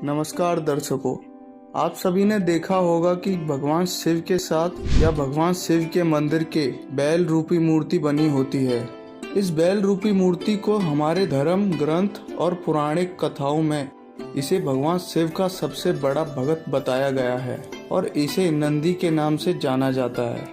नमस्कार दर्शकों, आप सभी ने देखा होगा कि भगवान शिव के साथ या भगवान शिव के मंदिर के बैल रूपी मूर्ति बनी होती है। इस बैल रूपी मूर्ति को हमारे धर्म ग्रंथ और पौराणिक कथाओं में इसे भगवान शिव का सबसे बड़ा भक्त बताया गया है और इसे नंदी के नाम से जाना जाता है।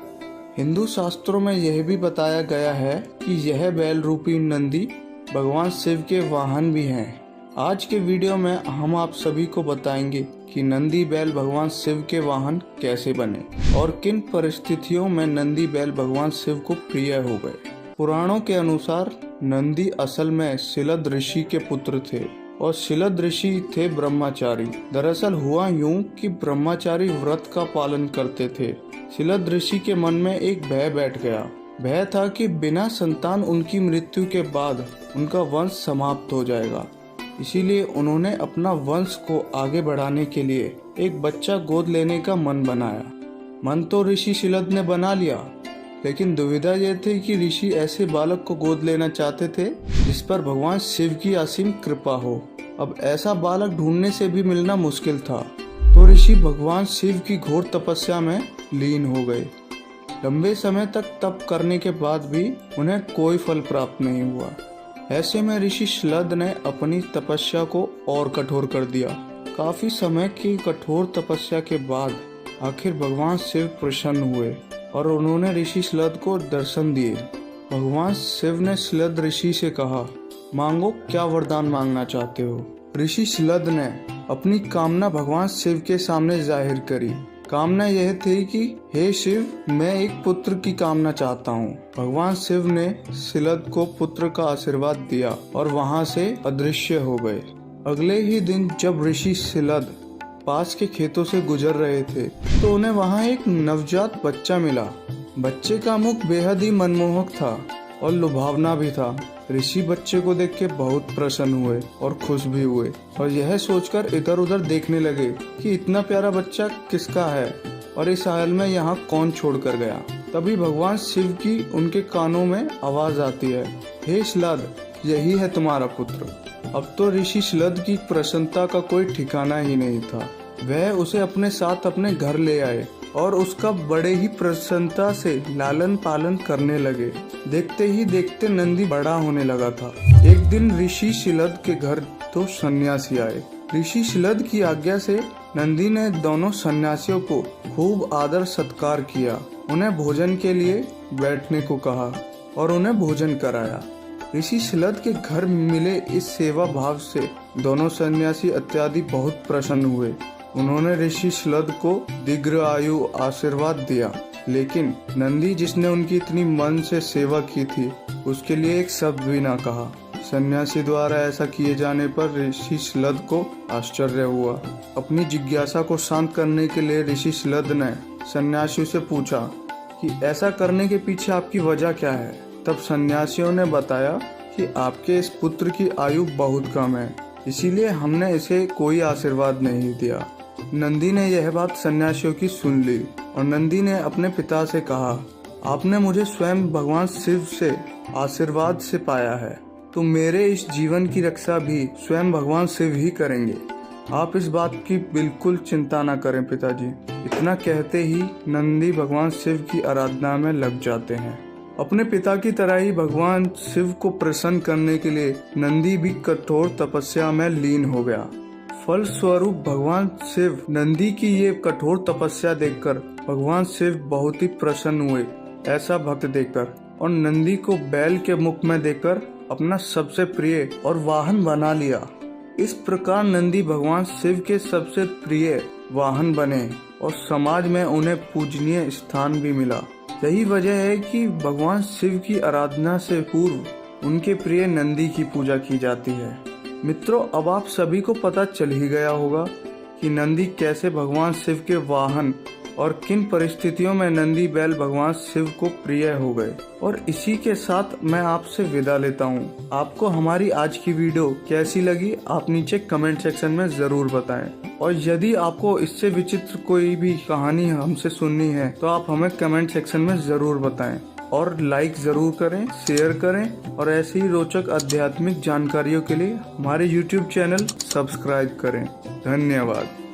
हिंदू शास्त्रों में यह भी बताया गया है कि यह बैल रूपी नंदी भगवान शिव के वाहन भी हैं। आज के वीडियो में हम आप सभी को बताएंगे कि नंदी बैल भगवान शिव के वाहन कैसे बने और किन परिस्थितियों में नंदी बैल भगवान शिव को प्रिय हो गए। पुराणों के अनुसार नंदी असल में शिलद ऋषि के पुत्र थे और शिलद ऋषि थे ब्रह्मचारी। दरअसल हुआ यूं कि ब्रह्मचारी व्रत का पालन करते थे। शिलद ऋषि के मन में एक भय बैठ गया। भय था कि बिना संतान उनकी मृत्यु के बाद उनका वंश समाप्त हो जाएगा। इसीलिए उन्होंने अपना वंश को आगे बढ़ाने के लिए एक बच्चा गोद लेने का मन बनाया। मन तो ऋषि शिलद ने बना लिया, लेकिन दुविधा यह थी कि ऋषि ऐसे बालक को गोद लेना चाहते थे जिस पर भगवान शिव की असीम कृपा हो। अब ऐसा बालक ढूंढने से भी मिलना मुश्किल था, तो ऋषि भगवान शिव की घोर तपस्या में लीन हो गए। लंबे समय तक तप करने के बाद भी उन्हें कोई फल प्राप्त नहीं हुआ। ऐसे में ऋषि शिलद ने अपनी तपस्या को और कठोर कर दिया। काफी समय की कठोर तपस्या के बाद आखिर भगवान शिव प्रसन्न हुए और उन्होंने ऋषि शिलद को दर्शन दिए। भगवान शिव ने शिलद ऋषि से कहा, मांगो, क्या वरदान मांगना चाहते हो। ऋषि शिलद ने अपनी कामना भगवान शिव के सामने जाहिर करी। कामना यह थी कि हे शिव, मैं एक पुत्र की कामना चाहता हूँ। भगवान शिव ने शिलद को पुत्र का आशीर्वाद दिया और वहाँ से अदृश्य हो गए। अगले ही दिन जब ऋषि शिलद पास के खेतों से गुजर रहे थे तो उन्हें वहाँ एक नवजात बच्चा मिला। बच्चे का मुख बेहद ही मनमोहक था और लुभावना भी था। ऋषि बच्चे को देख के बहुत प्रसन्न हुए और खुश भी हुए और यह सोचकर इधर उधर देखने लगे कि इतना प्यारा बच्चा किसका है और इस हाल में यहाँ कौन छोड़ कर गया। तभी भगवान शिव की उनके कानों में आवाज आती है, हे शिलद, यही है तुम्हारा पुत्र। अब तो ऋषि शिलद की प्रसन्नता का कोई ठिकाना ही नहीं था। वह उसे अपने साथ अपने घर ले आए और उसका बड़े ही प्रसन्नता से लालन पालन करने लगे। देखते ही देखते नंदी बड़ा होने लगा था। एक दिन ऋषि शिलद के घर दो सन्यासी आए। ऋषि शिलद की आज्ञा से नंदी ने दोनों सन्यासियों को खूब आदर सत्कार किया। उन्हें भोजन के लिए बैठने को कहा और उन्हें भोजन कराया। ऋषि शिलद के घर मिले इस सेवा भाव से दोनों सन्यासी अत्यादि बहुत प्रसन्न हुए। उन्होंने ऋषि शिलद को दीर्घ आयु आशीर्वाद दिया, लेकिन नंदी, जिसने उनकी इतनी मन से सेवा की थी, उसके लिए एक शब्द भी ना कहा। सन्यासी द्वारा ऐसा किए जाने पर ऋषि शिलद को आश्चर्य हुआ। अपनी जिज्ञासा को शांत करने के लिए ऋषि शिलद ने सन्यासियों से पूछा कि ऐसा करने के पीछे आपकी वजह क्या है। तब सन्यासियों ने बताया कि आपके इस पुत्र की आयु बहुत कम है, इसीलिए हमने इसे कोई आशीर्वाद नहीं दिया। नंदी ने यह बात सन्यासियों की सुन ली और नंदी ने अपने पिता से कहा, आपने मुझे स्वयं भगवान शिव से आशीर्वाद से पाया है, तो मेरे इस जीवन की रक्षा भी स्वयं भगवान शिव ही करेंगे। आप इस बात की बिल्कुल चिंता न करें पिताजी। इतना कहते ही नंदी भगवान शिव की आराधना में लग जाते हैं। अपने पिता की तरह ही भगवान शिव को प्रसन्न करने के लिए नंदी भी कठोर तपस्या में लीन हो गया। फल स्वरूप भगवान शिव नंदी की ये कठोर तपस्या देखकर भगवान शिव बहुत ही प्रसन्न हुए। ऐसा भक्त देखकर और नंदी को बैल के मुख में देखकर अपना सबसे प्रिय और वाहन बना लिया। इस प्रकार नंदी भगवान शिव के सबसे प्रिय वाहन बने और समाज में उन्हें पूजनीय स्थान भी मिला। यही वजह है कि भगवान शिव की आराधना से पूर्व उनके प्रिय नंदी की पूजा की जाती है। मित्रों, अब आप सभी को पता चल ही गया होगा कि नंदी कैसे भगवान शिव के वाहन और किन परिस्थितियों में नंदी बैल भगवान शिव को प्रिय हो गए। और इसी के साथ मैं आपसे विदा लेता हूँ। आपको हमारी आज की वीडियो कैसी लगी, आप नीचे कमेंट सेक्शन में जरूर बताएं। और यदि आपको इससे विचित्र कोई भी कहानी हमसे सुननी है तो आप हमें कमेंट सेक्शन में जरूर बताएं। और लाइक जरूर करें, शेयर करें और ऐसी ही रोचक आध्यात्मिक जानकारियों के लिए हमारे YouTube चैनल सब्सक्राइब करें। धन्यवाद।